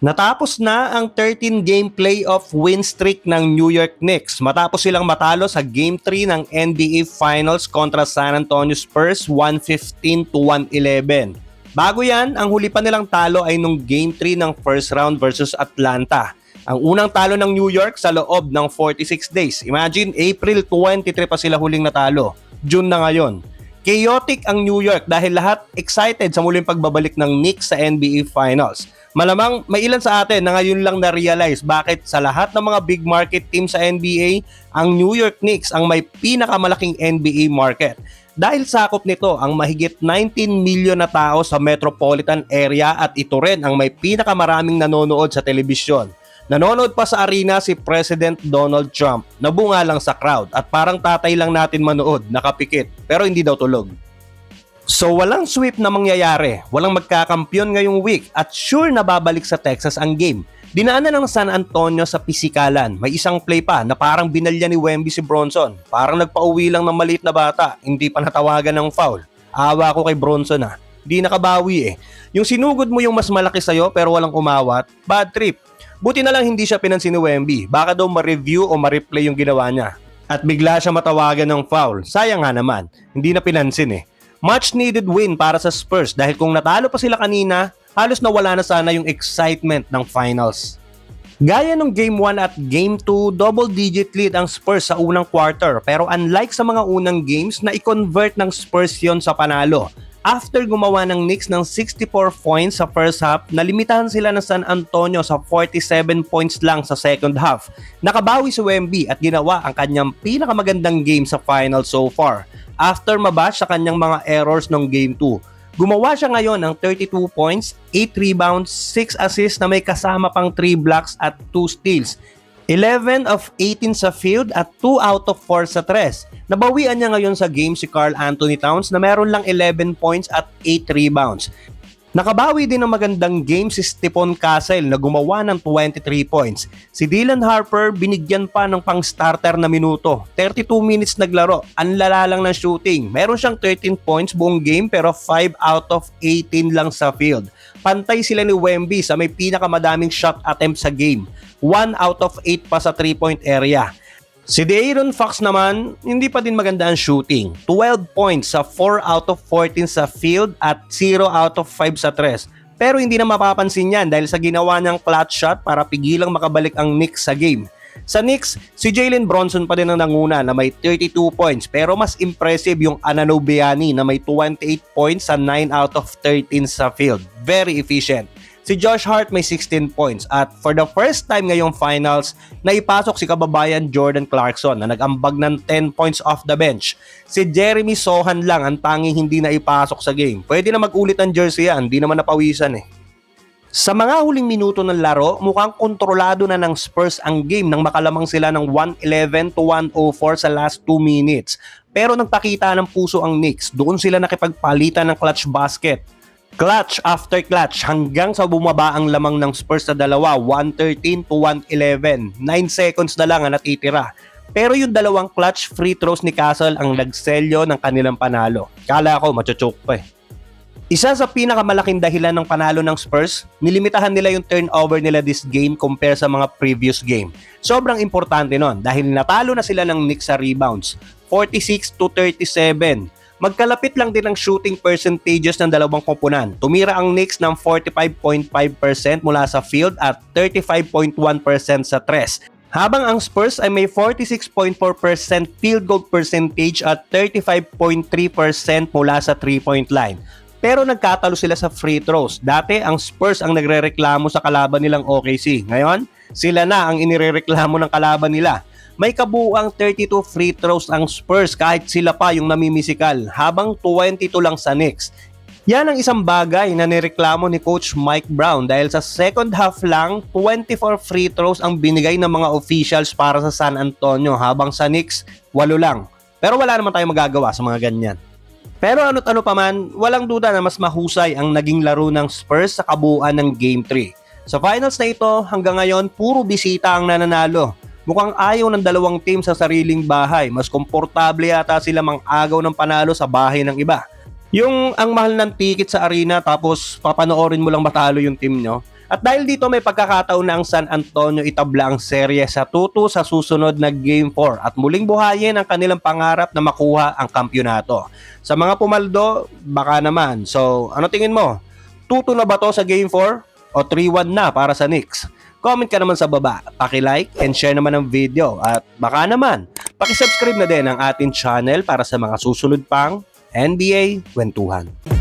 Natapos na ang 13-game playoff win streak ng New York Knicks matapos silang matalo sa Game 3 ng NBA Finals kontra San Antonio Spurs 115-111. Bago yan, ang huli pa nilang talo ay nung Game 3 ng first round versus Atlanta. Ang unang talo ng New York sa loob ng 46 days. Imagine, April 23 pa sila huling natalo. June na ngayon. Chaotic ang New York dahil lahat excited sa muling pagbabalik ng Knicks sa NBA Finals. Malamang may ilan sa atin na ngayon lang na-realize bakit sa lahat ng mga big market team sa NBA, ang New York Knicks ang may pinakamalaking NBA market. Dahil sakop nito ang mahigit 19 million na tao sa metropolitan area at ito rin ang may pinakamaraming nanonood sa telebisyon. Nanonood pa sa arena si President Donald Trump, nabunga lang sa crowd at parang tatay lang natin manood, nakapikit pero hindi daw tulog. So walang sweep na mangyayari, walang magkakampyon ngayong week at sure na babalik sa Texas ang game. Dinaanan ng San Antonio sa pisikalan, may isang play pa na parang binalya ni Wemby si Bronson. Parang nagpauwi lang ng maliit na bata, hindi pa natawagan ng foul. Awa ko kay Bronson di nakabawi eh. Yung sinugod mo yung mas malaki sa'yo pero walang umawat, bad trip. Buti na lang hindi siya pinansin ni Wemby, baka daw ma-review o ma-replay yung ginawa niya. At bigla siya matawagan ng foul, sayang nga naman, hindi na pinansin eh. Much needed win para sa Spurs dahil kung natalo pa sila kanina, halos nawala na sana yung excitement ng finals. Gaya ng Game 1 at Game 2, double-digit lead ang Spurs sa unang quarter pero unlike sa mga unang games na i-convert ng Spurs yon sa panalo. After gumawa ng Knicks ng 64 points sa first half, nalimitahan sila ng San Antonio sa 47 points lang sa second half. Nakabawi si Wemby at ginawa ang kanyang pinakamagandang game sa final so far. After mabash sa kanyang mga errors ng Game 2. Gumawa siya ngayon ng 32 points, 8 rebounds, 6 assists na may kasama pang 3 blocks at 2 steals. 11 of 18 sa field at 2 out of 4 sa tres. Nabawian niya ngayon sa game si Karl Anthony Towns na meron lang 11 points at 8 rebounds. Nakabawi din ng magandang game si Stephon Castle na gumawa ng 23 points. Si Dylan Harper binigyan pa ng pang-starter na minuto. 32 minutes naglaro, ang lala lang ng shooting. Meron siyang 13 points buong game pero 5 out of 18 lang sa field. Pantay sila ni Wemby sa may pinakamadaming shot attempt sa game. 1 out of 8 pa sa 3-point area. Si De'Aaron Fox naman, hindi pa din maganda ang shooting. 12 points sa 4 out of 14 sa field at 0 out of 5 sa tres. Pero hindi na mapapansin yan dahil sa ginawa niyang clutch shot para pigilang makabalik ang Knicks sa game. Sa Knicks, si Jalen Bronson pa din ang nanguna na may 32 points pero mas impressive yung Anunobyani na may 28 points sa 9 out of 13 sa field. Very efficient. Si Josh Hart may 16 points at for the first time ngayong finals, naipasok si kababayan Jordan Clarkson na nag-ambag ng 10 points off the bench. Si Jeremy Sohan lang ang tanging hindi na ipasok sa game. Pwede na mag-ulit ang jersey yan, hindi naman napawisan eh. Sa mga huling minuto ng laro, mukhang kontrolado na ng Spurs ang game nang makalamang sila ng 111-104 sa last 2 minutes. Pero nagpakita ng puso ang Knicks, doon sila nakipagpalitan ng clutch basket. Clutch after clutch hanggang sa bumaba ang lamang ng Spurs sa dalawa, 113-111. 9 seconds na lang ang natitira. Pero yung dalawang clutch free throws ni Castle ang nagselyo ng kanilang panalo. Kala ko machochoke pa eh. Isa sa pinakamalaking dahilan ng panalo ng Spurs, nilimitahan nila yung turnover nila this game compare sa mga previous game. Sobrang importante nun dahil natalo na sila ng Knicks sa rebounds, 46-37. Magkalapit lang din ang shooting percentages ng dalawang komponan. Tumira ang Knicks ng 45.5% mula sa field at 35.1% sa tres. Habang ang Spurs ay may 46.4% field goal percentage at 35.3% mula sa 3-point line. Pero nagkatalo sila sa free throws. Dati ang Spurs ang nagrereklamo sa kalaban nilang OKC. Ngayon, sila na ang inirereklamo ng kalaban nila. May kabuuang 32 free throws ang Spurs kahit sila pa yung namimisikal habang 22 lang sa Knicks. Yan ang isang bagay na nireklamo ni Coach Mike Brown dahil sa second half lang 24 free throws ang binigay ng mga officials para sa San Antonio habang sa Knicks 8 lang. Pero wala naman tayong magagawa sa mga ganyan. Pero ano't ano pa man, walang duda na mas mahusay ang naging laro ng Spurs sa kabuuan ng Game 3. Sa finals na ito, hanggang ngayon puro bisita ang nananalo. Mukhang ayaw ng dalawang team sa sariling bahay. Mas komportable yata sila mang-agaw ng panalo sa bahay ng iba. Yung ang mahal ng ticket sa arena tapos papanoorin mo lang matalo yung team nyo. At dahil dito may pagkakataon na ang San Antonio itabla ang serye sa 2-2 sa susunod na Game 4 at muling buhayin ang kanilang pangarap na makuha ang kampyonato. Sa mga pumaldo, baka naman. So, ano tingin mo? 2-2 na ba to sa Game 4 o 3-1 na para sa Knicks? Comment ka naman sa baba, paki-like and share naman ang video at baka naman, paki-subscribe na din ang ating channel para sa mga susunod pang NBA Kwentuhan.